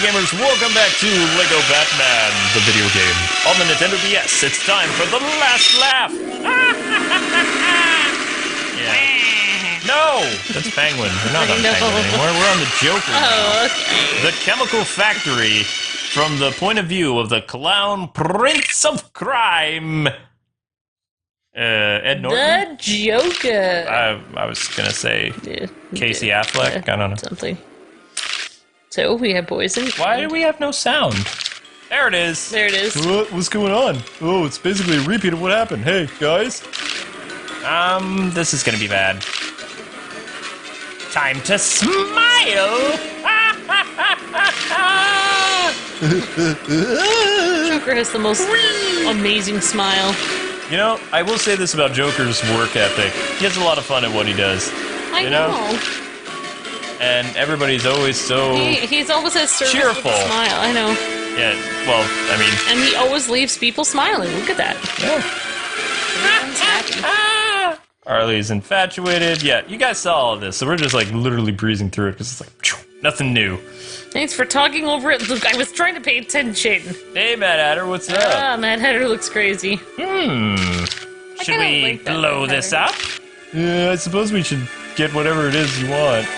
gamers, welcome back to Lego Batman, the video game. On the Nintendo DS, it's time for the last laugh! Yeah. No! That's Penguin. We're not on Penguin anymore, we're on the Joker now. Okay. The chemical factory, from the point of view of the clown prince of crime. Ed Norton? The Joker. I was gonna say Casey Affleck, I don't know. Something. So, we have boys in... Why do we have no sound? There it is. There it is. What's going on? Oh, it's basically a repeat of what happened. Hey, guys. This is gonna be bad. Time to smile! Joker has the most amazing smile. You know, I will say this about Joker's work ethic. He has a lot of fun at what he does. I know. And everybody's always so He's always at service cheerful. with a smile, I know. Yeah, well, I mean... And he always leaves people smiling. Look at that. Yeah. Everyone's happy. Harley's infatuated. Yeah, you guys saw all of this, so we're just like literally breezing through it because it's like, phew, nothing new. Thanks for talking over it. Look, I was trying to pay attention. Hey, Mad Hatter, what's up? Mad Hatter looks crazy. Should we like that blow Mad this Hatter. up? Yeah, I suppose we should get whatever it is you want.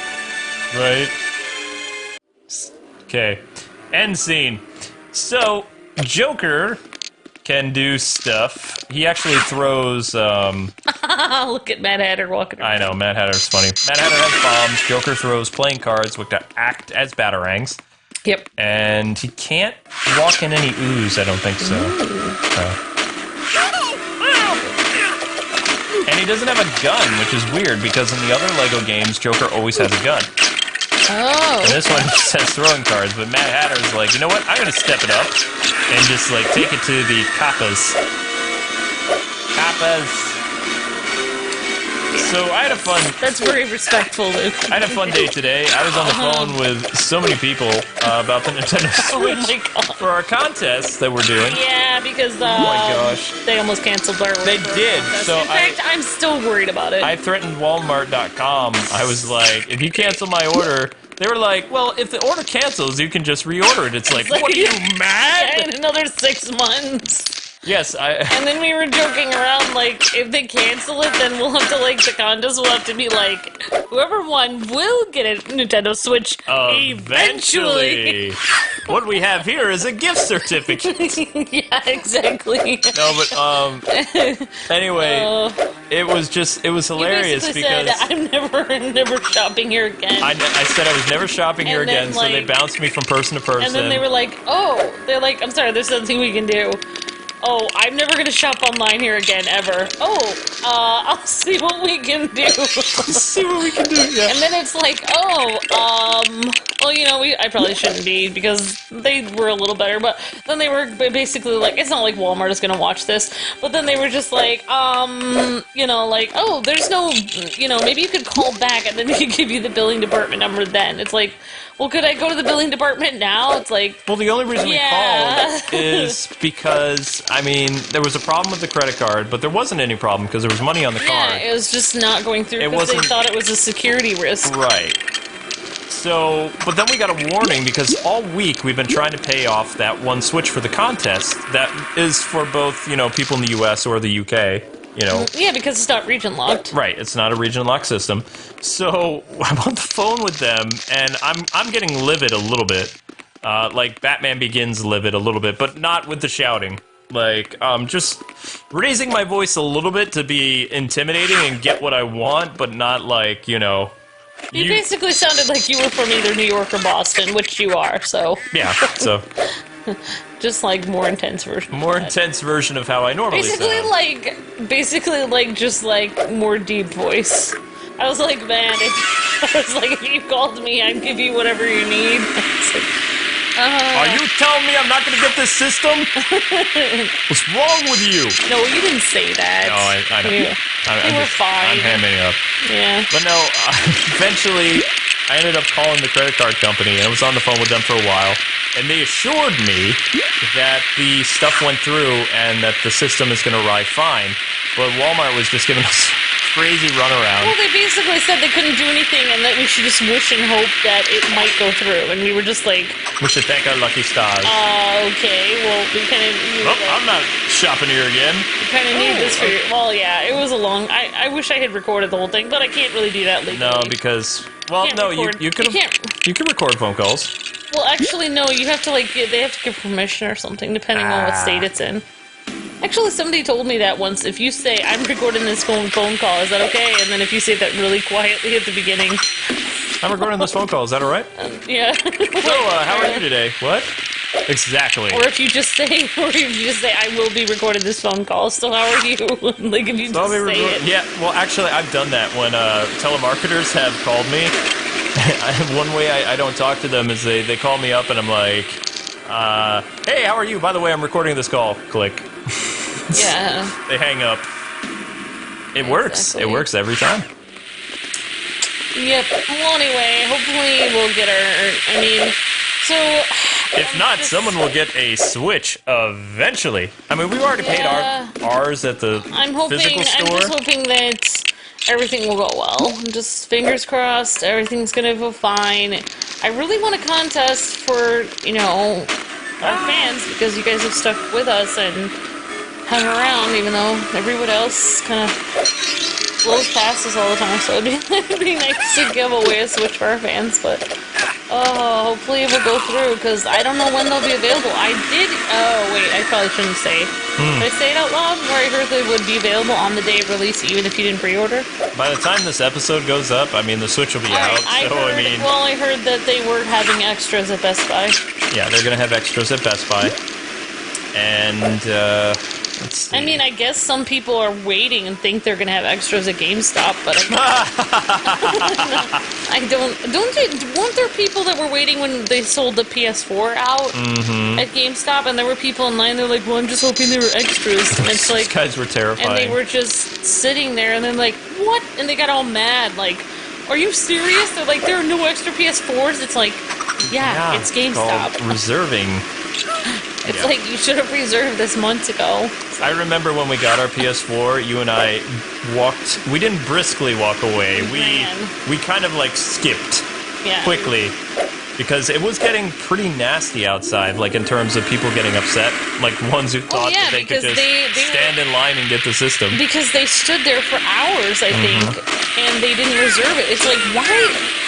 Right? Okay, end scene. So, Joker can do stuff. He actually throws, Look at Mad Hatter walking around. I know, Mad Hatter's funny. Mad Hatter has bombs. Joker throws playing cards, which act as batarangs. Yep. And he can't walk in any ooze, I don't think so. And he doesn't have a gun, which is weird, because in the other LEGO games, Joker always has a gun. Oh. And this one just has throwing cards, but Mad Hatter's like, you know what, I'm gonna step it up and just, like, take it to the Kappas. Kappas. So I had a fun... That's very respectful, Luke. I had a fun day today. I was on the phone with so many people about the Nintendo Switch Oh my god. for our contest that we're doing. Yeah, because Oh my gosh. they almost canceled our order. They did, so in fact, I'm still worried about it. I threatened Walmart.com. I was like, if you cancel my order... They were like, well, if the order cancels, you can just reorder it. It's like, what are you, mad? In another 6 months. Yes, And then we were joking around, like, if they cancel it, then we'll have to, like, the contest will have to be like, whoever won will get a Nintendo Switch eventually. What we have here is a gift certificate. Yeah, exactly. No, but, anyway, it was hilarious you basically because... said, I'm never shopping here again. I said I was never shopping here And then, again, so they like- bounced me from person to person. And then they were like, they're like, I'm sorry, there's something we can do. Oh, I'm never gonna shop online here again, ever. I'll see what we can do. see what we can do, yeah. And then it's like, well, you know, I probably shouldn't be, because they were a little better, but then they were basically like, it's not like Walmart is gonna watch this, but then they were just like, you know, like, oh, there's no, you know, maybe you could call back and then we could give you the billing department number then. It's like, well, could I go to the billing department now? It's like... Well, the only reason we called is because, I mean, there was a problem with the credit card, but there wasn't any problem because there was money on the card. Yeah, it was just not going through It because they wasn't- thought it was a security risk. Right. So, but then we got a warning because all week we've been trying to pay off that one Switch for the contest that is for both, you know, people in the US or the UK, you know. Yeah, because it's not region locked. Right, it's not a region lock system. So I'm on the phone with them, and I'm getting livid a little bit. Like Batman Begins livid a little bit, but not with the shouting. Like, just raising my voice a little bit to be intimidating and get what I want, but not like, you know... You basically sounded like you were from either New York or Boston, which you are, so... Yeah, so... Just like more intense version. More intense version of how I normally sound. Basically like just like more deep voice. I was like, man, if you called me, I'd give you whatever you need. Are you telling me I'm not going to get this system? What's wrong with you? No, you didn't say that. No, I know. You were fine. I'm hamming it up. Yeah. But no, eventually I ended up calling the credit card company, and I was on the phone with them for a while, and they assured me that the stuff went through and that the system is going to ride fine, but Walmart was just giving us crazy runaround. Well, they basically said they couldn't do anything and that we should just wish and hope that it might go through. And we were just like, We should thank our lucky stars. okay, well, we kind of... I'm not shopping here again. We kind of need this for your... Well, yeah, it was a long... I wish I had recorded the whole thing, but I can't really do that legally. No, because... Well, Can't no, record. you could you can record phone calls. Well, actually, no, you have to, like, they have to give permission or something, depending on what state it's in. Actually, somebody told me that once. If you say, I'm recording this phone call, is that okay? And then if you say that really quietly at the beginning... I'm recording this phone call, is that alright? Yeah. So, how are you today? What? Exactly. Or if you just say, I will be recording this phone call, so how are you? Like, if you just say it. Yeah, well, actually, I've done that when telemarketers have called me. One way I don't talk to them is they call me up and I'm like, hey, how are you? By the way, I'm recording this call. Click. Yeah. They hang up. It works. Exactly. It works every time. Yep. Well, anyway, hopefully we'll get our... I mean, so... If not, someone will get a Switch eventually. I mean, we've already paid ours at the physical store. I'm just hoping that everything will go well. I'm just fingers crossed, everything's gonna go fine. I really want a contest for, you know, our fans, because you guys have stuck with us and hung around, even though everyone else kind of blows past us all the time, so it'd be nice to give away a Switch for our fans, but hopefully it will go through, because I don't know when they'll be available. Oh wait, I probably shouldn't say. Did I say it out loud? Where I heard they would be available on the day of release, even if you didn't pre-order? By the time this episode goes up, I mean, the Switch will be out, I heard that they were having extras at Best Buy. Yeah, they're gonna have extras at Best Buy. And, let's see. I mean, I guess some people are waiting and think they're gonna have extras at GameStop, but weren't there people that were waiting when they sold the PS4 out at GameStop, and there were people in line, they're like, well, I'm just hoping there were extras, and it's like... These guys were terrifying. And they were just sitting there, and then like, what? And they got all mad, like, are you serious? They're like, there are no extra PS4s? It's like, yeah, it's GameStop. Called reserving. It's like, you should have reserved this months ago. I remember when we got our PS4, you and I we didn't briskly walk away. We kind of like skipped quickly, because it was getting pretty nasty outside, like in terms of people getting upset, like ones who thought that they could just stand in line and get the system. Because they stood there for hours, I think, and they didn't reserve it. It's like, why?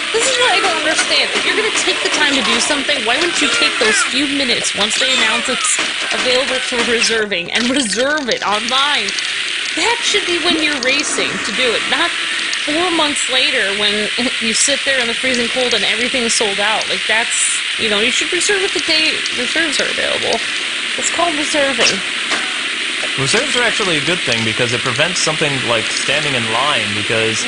This is what I don't understand. If you're going to take the time to do something, why wouldn't you take those few minutes once they announce it's available for reserving and reserve it online? That should be when you're racing to do it, not 4 months later when you sit there in the freezing cold and everything is sold out. Like, that's, you know, you should reserve it the day reserves are available. It's called reserving. Reserves are actually a good thing, because it prevents something like standing in line, because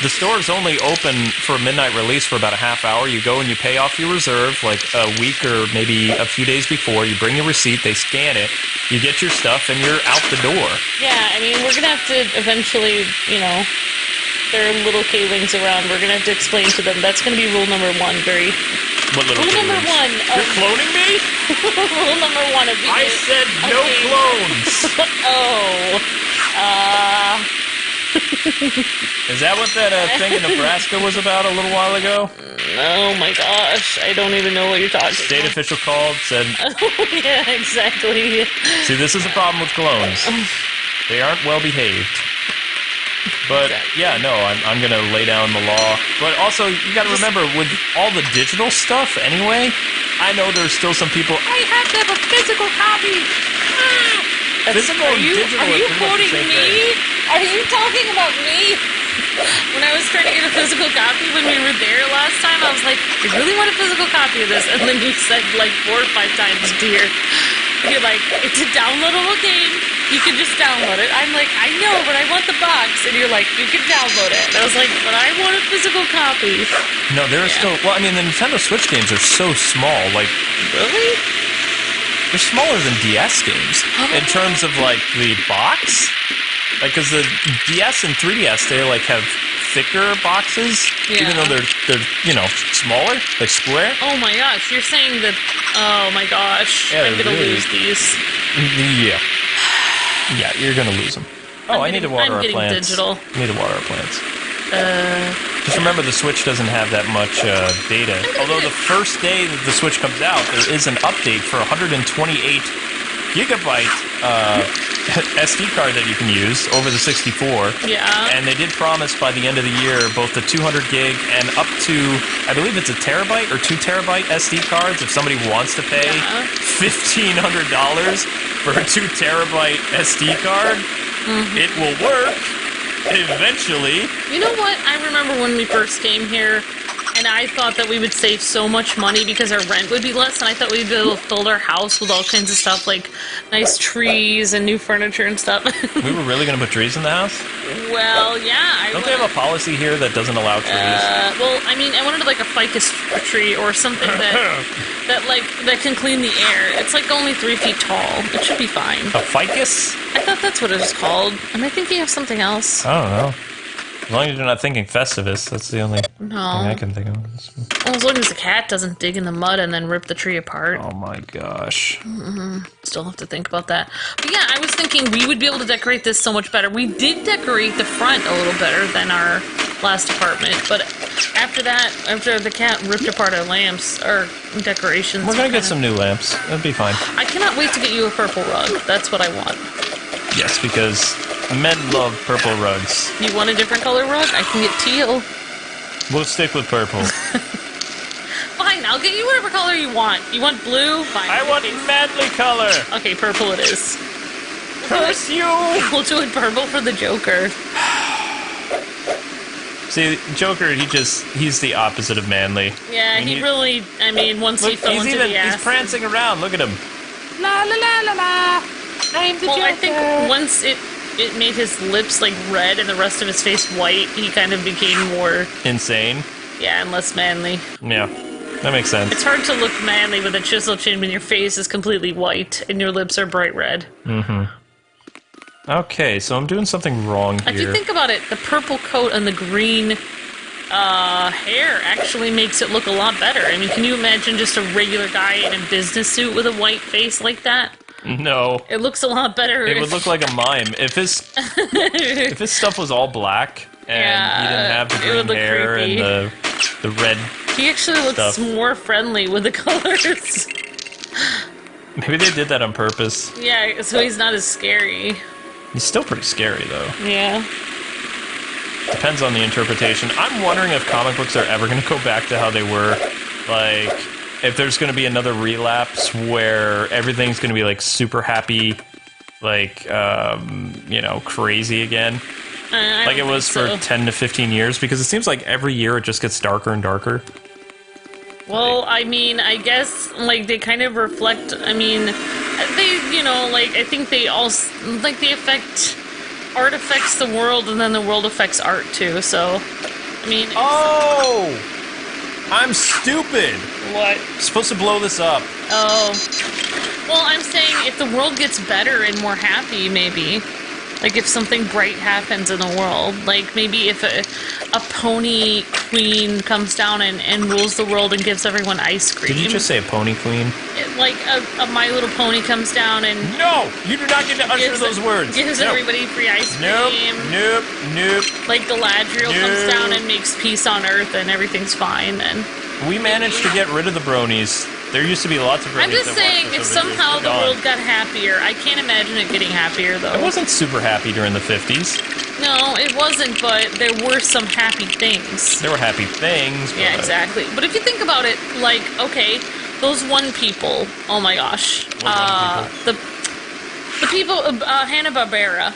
the store's only open for a midnight release for about a half hour. You go and you pay off your reserve like a week or maybe a few days before. You bring your receipt, they scan it, you get your stuff, and you're out the door. Yeah, I mean, we're going to have to eventually, you know, there are little Kwings around. We're going to have to explain to them. That's going to be rule number one, very... What little Rule number one. You're cloning me? Rule number one of being... I said no clones! Is that what that thing in Nebraska was about a little while ago? Oh my gosh, I don't even know what you're talking State about. official called, said... Yeah, exactly. See, this is the problem with clones. They aren't well behaved. But, yeah, no, I'm going to lay down the law. But also, you got to remember, with all the digital stuff anyway, I know there's still some people, I have to have a physical copy! Physical and digital are you quoting me? Are you talking about me? When I was trying to get a physical copy when we were there last time, I was like, I really want a physical copy of this. And then you said like 4 or 5 times, dear. You're like, it's a downloadable game. You can just download it. I'm like, I know, but I want the box. And you're like, you can download it. And I was like, but I want a physical copy. No, there are still... Well, I mean, the Nintendo Switch games are so small. Like, really? They're smaller than DS games in terms of like the box. Like, because the DS and 3DS, they like have thicker boxes, even though they're you know, smaller, like square. Oh my gosh, you're saying that? Oh my gosh, I'm gonna lose these. Yeah, you're gonna lose them. Oh, I need to water I'm our getting plants. digital. I need to water our plants. Just remember, the Switch doesn't have that much data. Although the first day that the Switch comes out, there is an update for 128 gigabyte SD card that you can use over the 64. Yeah. And they did promise by the end of the year both the 200 gig and up to, I believe it's a terabyte or 2 terabyte SD cards. If somebody wants to pay $1,500 for a 2 terabyte SD card, it will work eventually. You know what? I remember when we first came here, and I thought that we would save so much money because our rent would be less, and I thought we'd be able to fill our house with all kinds of stuff, like nice trees and new furniture and stuff. We were really going to put trees in the house? Well, yeah. Don't they have a policy here that doesn't allow trees? Well, I mean, I wanted like a ficus tree or something that can clean the air. It's like only 3 feet tall. It should be fine. A ficus? I thought that's what it was called. Am I thinking of something else? I don't know. As long as you're not thinking Festivus, that's the only thing I can think of. Well, as long as the cat doesn't dig in the mud and then rip the tree apart. Oh my gosh. Still have to think about that. But yeah, I was thinking we would be able to decorate this so much better. We did decorate the front a little better than our last apartment, but after that, after the cat ripped apart our lamps, our decorations... We're gonna get some new lamps. That'll be fine. I cannot wait to get you a purple rug. That's what I want. Yes, because men love purple rugs. You want a different color rug? I can get teal. We'll stick with purple. Fine, I'll get you whatever color you want. You want blue? Fine. I want manly color! Okay, purple it is. Curse you! We'll do it purple for the Joker. See, Joker, he's the opposite of manly. Yeah, he really, I mean, once he fell into the acid. He's prancing around, look at him. La la la la la! I'm the Joker! Well, I think once it made his lips, like, red and the rest of his face white, he kind of became more... Insane? Yeah, and less manly. Yeah, that makes sense. It's hard to look manly with a chisel chin when your face is completely white and your lips are bright red. Okay, so I'm doing something wrong here. If you think about it, the purple coat and the green hair actually makes it look a lot better. I mean, can you imagine just a regular guy in a business suit with a white face like that? No. It looks a lot better. It would look like a mime. If his stuff was all black and he didn't have the green hair creepy. and the red He actually looks stuff. more friendly with the colors. Maybe they did that on purpose. Yeah, so he's not as scary. He's still pretty scary, though. Yeah. Depends on the interpretation. I'm wondering if comic books are ever going to go back to how they were. Like, if there's going to be another relapse where everything's going to be, like, super happy, like, you know, crazy again. Like it was for 10 to 15 years, because it seems like every year it just gets darker and darker. Well, I mean, I guess, like, they kind of reflect, I mean, they, you know, like, I think they all, like, they affect, art affects the world, and then the world affects art, too, so, I mean... Oh! I'm stupid! What? I'm supposed to blow this up. Oh. Well, I'm saying if the world gets better and more happy, maybe. Like, if something bright happens in the world. Like, maybe if a pony queen comes down and rules the world and gives everyone ice cream. Did you just say a pony queen? Like, a My Little Pony comes down and... No! You do not get to utter those words! Gives everybody free ice cream. Nope. Like, Galadriel comes down and makes peace on Earth and everything's fine, and... We managed to get rid of the bronies. There used to be lots of bronies. I'm just saying, if somehow the world got happier, I can't imagine it getting happier, though. It wasn't super happy during the 50s. No, it wasn't, but there were some happy things. There were happy things. Yeah, exactly. But if you think about it, like, okay, those one people, oh my gosh. The people, Hanna-Barbera,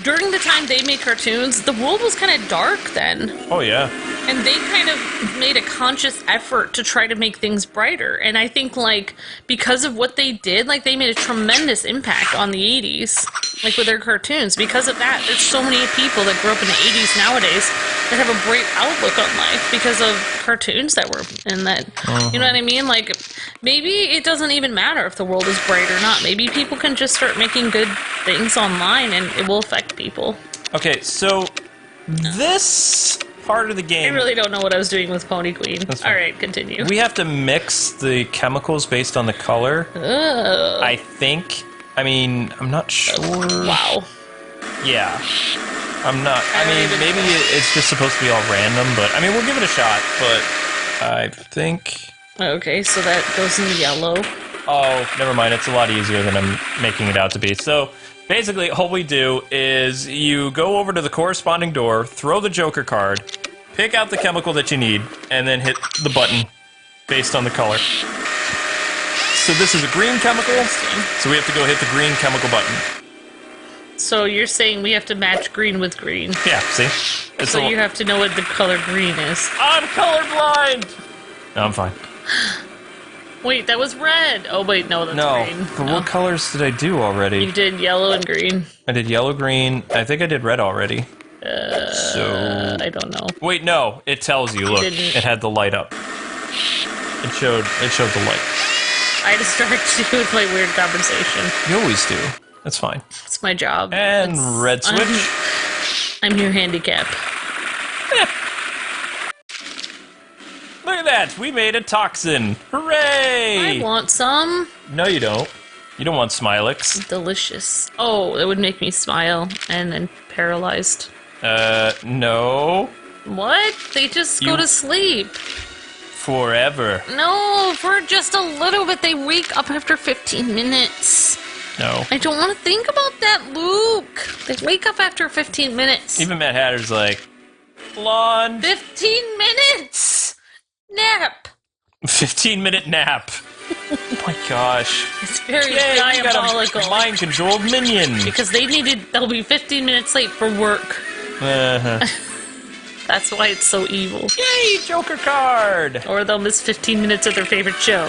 during the time they made cartoons, the world was kind of dark then. Oh, yeah. And they kind of made a conscious effort to try to make things brighter. And I think, like, because of what they did, like, they made a tremendous impact on the 80s, like, with their cartoons. Because of that, there's so many people that grew up in the 80s nowadays that have a great outlook on life because of cartoons that were in that. You know what I mean? Like, maybe it doesn't even matter if the world is bright or not. Maybe people can just start making good things online and it will affect people. Okay, so this part of the game... I really don't know what I was doing with Pony Queen. Alright, continue. We have to mix the chemicals based on the color. I think. I mean, I'm not sure. Wow. Yeah. I'm not. I mean, maybe it's just supposed to be all random, but I mean, we'll give it a shot. But I think. Okay, so that goes in yellow. Oh, never mind. It's a lot easier than I'm making it out to be. So basically, all we do is you go over to the corresponding door, throw the Joker card, pick out the chemical that you need, and then hit the button based on the color. So this is a green chemical, so we have to go hit the green chemical button. So you're saying we have to match green with green. Yeah, see? It's So you have to know what the color green is. I'm colorblind! No, I'm fine. Wait, that was red. Oh wait, no, that's green. But No. what colors did I do already? You did yellow and green. I did yellow, green. I think I did red already. So I don't know. wait, no. It tells you. Look, Didn't. it had the light up. It showed the light. I distracted you with my weird conversation. You always do. That's fine. It's my job. And red switch. I'm your handicap. Look at that. We made a toxin. Hooray! I want some. No, you don't. You don't want Smilix. Delicious. Oh, it would make me smile and then paralyzed. No. What? They just go You- to sleep. Forever. No, for just a little bit. They wake up after 15 minutes. No. I don't want to think about that, Luke. They wake up after 15 minutes. Even Mad Hatter's like, blonde. 15 minutes! Nap. 15-minute nap. Oh my gosh. It's very Yay, we got diabolical. a mind-controlled minion. Because they'll be 15 minutes late for work. Uh-huh. That's why it's so evil. Yay, Joker card! Or they'll miss 15 minutes of their favorite show.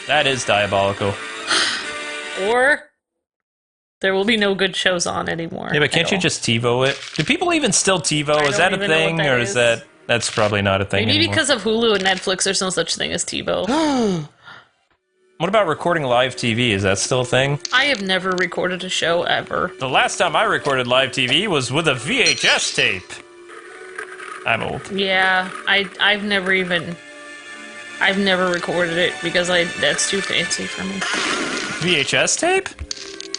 That is diabolical. Or there will be no good shows on anymore. Yeah, but can't at you all. just TiVo it? Do people even still TiVo? Is that a don't even know thing, what that or is is. that... That's probably not a thing Maybe anymore. because of Hulu and Netflix, there's no such thing as TiVo. What about recording live TV? Is that still a thing? I have never recorded a show ever. The last time I recorded live TV was with a VHS tape. I'm old. Yeah, I've never recorded it because that's too fancy for me. VHS tape?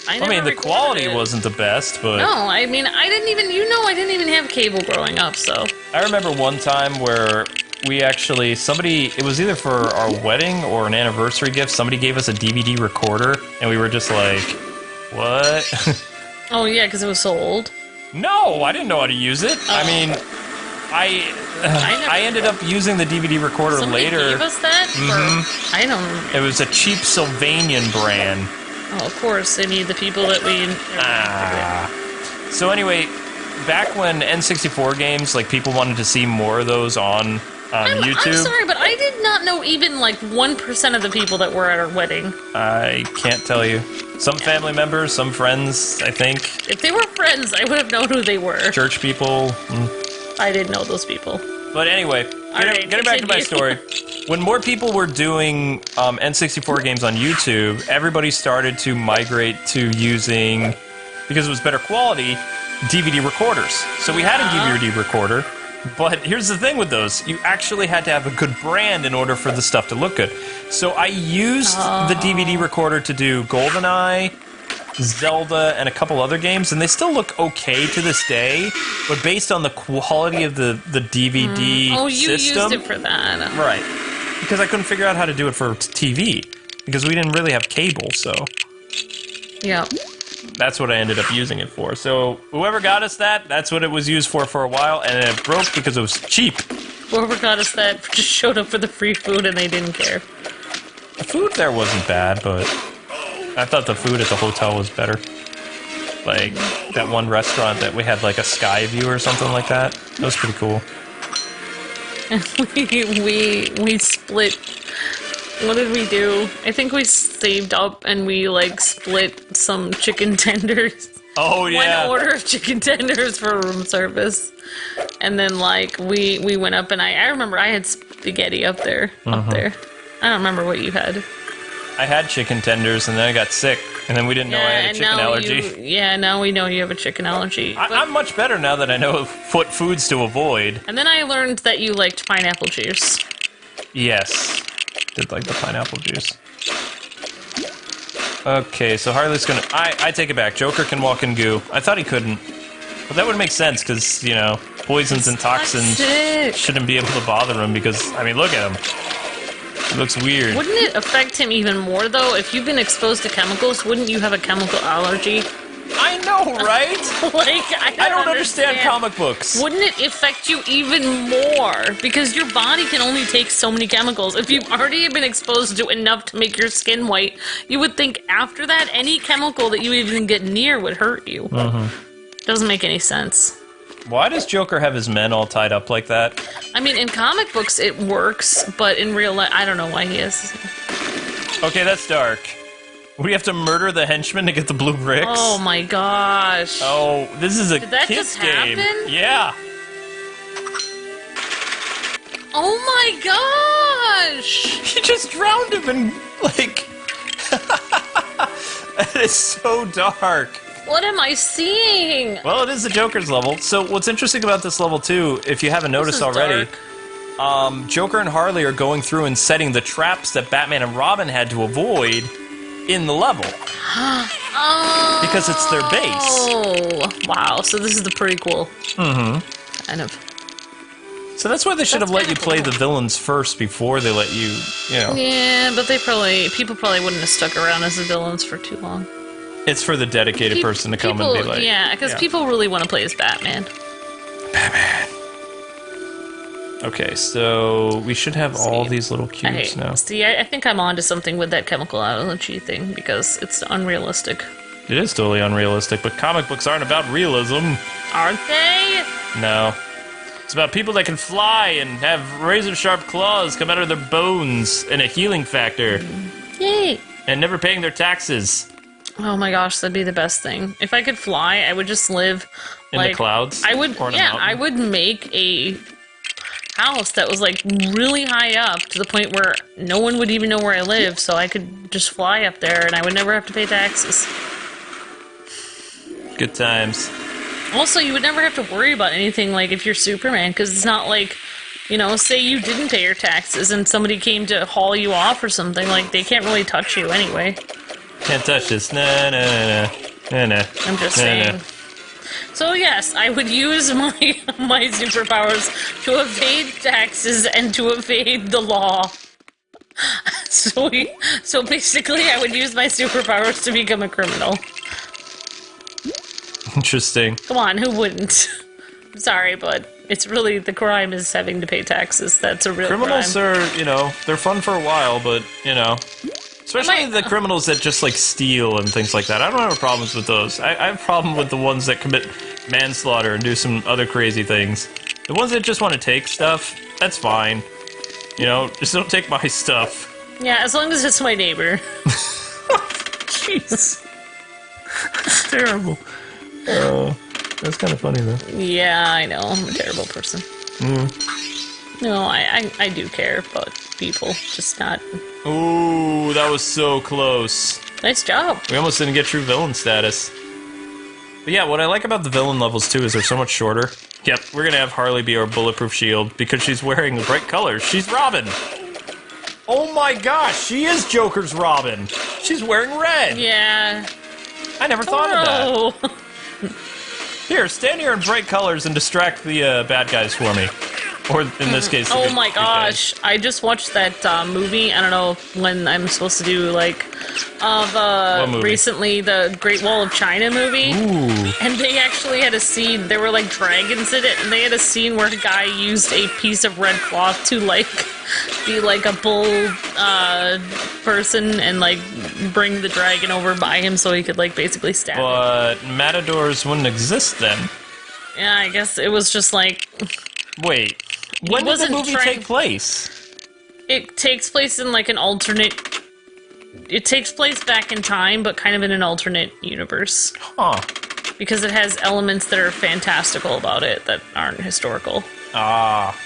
I never mean, the recorded quality it. wasn't the best, but... No, I mean, I didn't even have cable growing up, so. I remember one time where we actually, it was either for our wedding or an anniversary gift, somebody gave us a DVD recorder, and we were just like, what? Oh yeah, because it was so old. No, I didn't know how to use it. I mean, I ended up using the DVD recorder Somebody later. gave us that? For, I don't remember. It was a cheap Sylvanian brand. Oh, of course, I need the people that we... So anyway, back when N64 games, like, people wanted to see more of those on YouTube. I'm sorry, but I did not know even, like, 1% of the people that were at our wedding. I can't tell you. Some family members, some friends, I think. If they were friends, I would have known who they were. Church people. I didn't know those people. But anyway, getting back to my story. When more people were doing N64 games on YouTube, everybody started to migrate to using, because it was better quality, DVD recorders. So we had a DVD recorder, but here's the thing with those. You actually had to have a good brand in order for the stuff to look good. So I used the DVD recorder to do GoldenEye, Zelda, and a couple other games, and they still look okay to this day, but based on the quality of the DVD Oh, you system... used it for that. Right. Because I couldn't figure out how to do it for TV. Because we didn't really have cable, so... Yeah. That's what I ended up using it for. So, whoever got us that, that's what it was used for a while, and it broke because it was cheap. Whoever got us that just showed up for the free food and they didn't care. The food there wasn't bad, but... I thought the food at the hotel was better. Like, that one restaurant that we had, like, a sky view or something like that. That was pretty cool. we split. What did we do? I think we saved up and we like split some chicken tenders. Oh yeah. One order of chicken tenders for room service, and then like we went up and I remember I had spaghetti up there. I don't remember what you had. I had chicken tenders and then I got sick, and then we didn't know I had a chicken allergy. Now we know you have a chicken allergy. I'm much better now that I know what foods to avoid. And then I learned that you liked pineapple juice. Yes. Did like the pineapple juice. Okay, so Harley's gonna... I take it back. Joker can walk in goo. I thought he couldn't. But that would make sense, because, you know, poisons and toxins Toxic. shouldn't be able to bother him, because, I mean, look at him. He looks weird. Wouldn't it affect him even more, though? If you've been exposed to chemicals, wouldn't you have a chemical allergy? I know, right? Like, I don't understand comic books. Wouldn't it affect you even more? Because your body can only take so many chemicals. If you've already been exposed to enough to make your skin white, you would think after that, any chemical that you even get near would hurt you. Doesn't make any sense. Why does Joker have his men all tied up like that? I mean, in comic books it works, but in real life, I don't know why he is. Okay, that's dark. Would we have to murder the henchman to get the blue bricks? Oh my gosh. Oh, this is a Did that kids just game. happen? Yeah. Oh my gosh! He just drowned him and, like... That is so dark. What am I seeing? Well, it is the Joker's level. So what's interesting about this level, too, if you haven't noticed already... Joker and Harley are going through and setting the traps that Batman and Robin had to avoid in the level. Because it's their base. Oh, wow. So this is the prequel. Kind of. So that's why they should have let you kinda play cool. the villains first before they let you, you know. Yeah, but people probably wouldn't have stuck around as the villains for too long. It's for the dedicated person to come and be like... Yeah, because people really want to play as Batman. Batman. Okay, so we should have all these little cubes now. See, I think I'm onto something with that chemical allergy thing, because it's unrealistic. It is totally unrealistic, but comic books aren't about realism. Aren't they? No. It's about people that can fly and have razor-sharp claws come out of their bones and a healing factor. Yay! And never paying their taxes. Oh my gosh, that'd be the best thing. If I could fly, I would just live In the clouds? I would, Or in a yeah, mountain? I would make a house that was like really high up to the point where no one would even know where I live, so I could just fly up there and I would never have to pay taxes. Good times. Also, you would never have to worry about anything like if you're Superman, because it's not like, you know, say you didn't pay your taxes and somebody came to haul you off or something, like they can't really touch you anyway. Can't touch this. Nah, nah, nah, nah, nah. I'm just Nah, saying. nah. So yes, I would use my superpowers to evade taxes and to evade the law. So basically, I would use my superpowers to become a criminal. Interesting. Come on, who wouldn't? I'm sorry, but it's really the crime is having to pay taxes. That's a real Criminals crime. are, you know, they're fun for a while, but, you know... Especially the criminals that just, like, steal and things like that. I don't have problems with those. I have a problem with the ones that commit manslaughter and do some other crazy things. The ones that just want to take stuff, that's fine. You know, just don't take my stuff. Yeah, as long as it's my neighbor. Jeez. That's terrible. That's kind of funny, though. Yeah, I know. I'm a terrible person. No, I do care about people, just not... Ooh, that was so close. Nice job. We almost didn't get true villain status. But yeah, what I like about the villain levels, too, is they're so much shorter. Yep, we're gonna have Harley be our bulletproof shield, because she's wearing the bright colors. She's Robin! Oh my gosh, she is Joker's Robin! She's wearing red! Yeah. I never thought of that. Oh. Here, stand here in bright colors and distract the bad guys for me. Or, in this case, the Oh good- my good guys. gosh, I just watched that movie. I don't know when I'm supposed to do, like, What movie? recently, the Great Wall of China movie. Ooh. And they actually had a scene, there were, like, dragons in it, and they had a scene where a guy used a piece of red cloth to, like, be, like, a bull, person and, like, bring the dragon over by him so he could, like, basically stab it. But matadors wouldn't exist then. Yeah, I guess it was just, like... Wait, when did the wasn't movie trying- take place? It takes place in, like, an alternate... It takes place back in time, but kind of in an alternate universe. Huh. Because it has elements that are fantastical about it that aren't historical. Ah.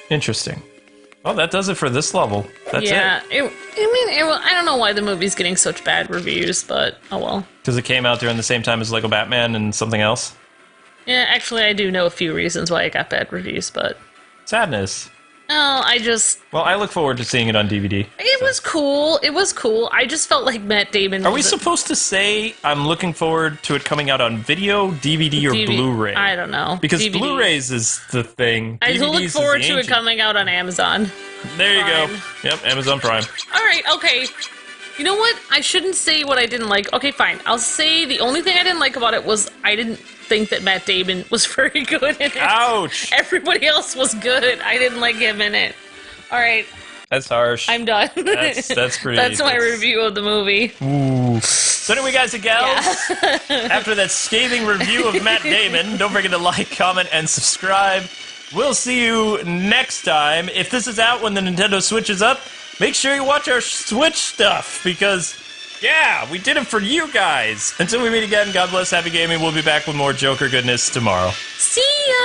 Interesting. Well, that does it for this level. That's Yeah, it. I don't know why the movie's getting such bad reviews, but oh well. Because it came out during the same time as Lego Batman and something else. Yeah, actually, I do know a few reasons why it got bad reviews, but... Sadness. Oh, I just... Well, I look forward to seeing it on DVD. It was cool. It was cool. I just felt like Matt Damon... Are we supposed to say I'm looking forward to it coming out on video, DVD, or Blu-ray? I don't know. Because DVD. Blu-rays is the thing. I DVDs look is forward the to it ancient. coming out on Amazon. There you Prime. go. Yep, Amazon Prime. All right, okay. You know what? I shouldn't say what I didn't like. Okay, fine. I'll say the only thing I didn't like about it was I didn't think that Matt Damon was very good in it. Ouch! Everybody else was good. I didn't like him in it. All right, That's harsh. I'm done. That's pretty... That's my review of the movie. Ooh. So anyway, guys and gals, after that scathing review of Matt Damon, don't forget to like, comment, and subscribe. We'll see you next time. If this is out when the Nintendo Switch is up, make sure you watch our Switch stuff, because, yeah, we did it for you guys. Until we meet again, God bless, happy gaming. We'll be back with more Joker goodness tomorrow. See ya!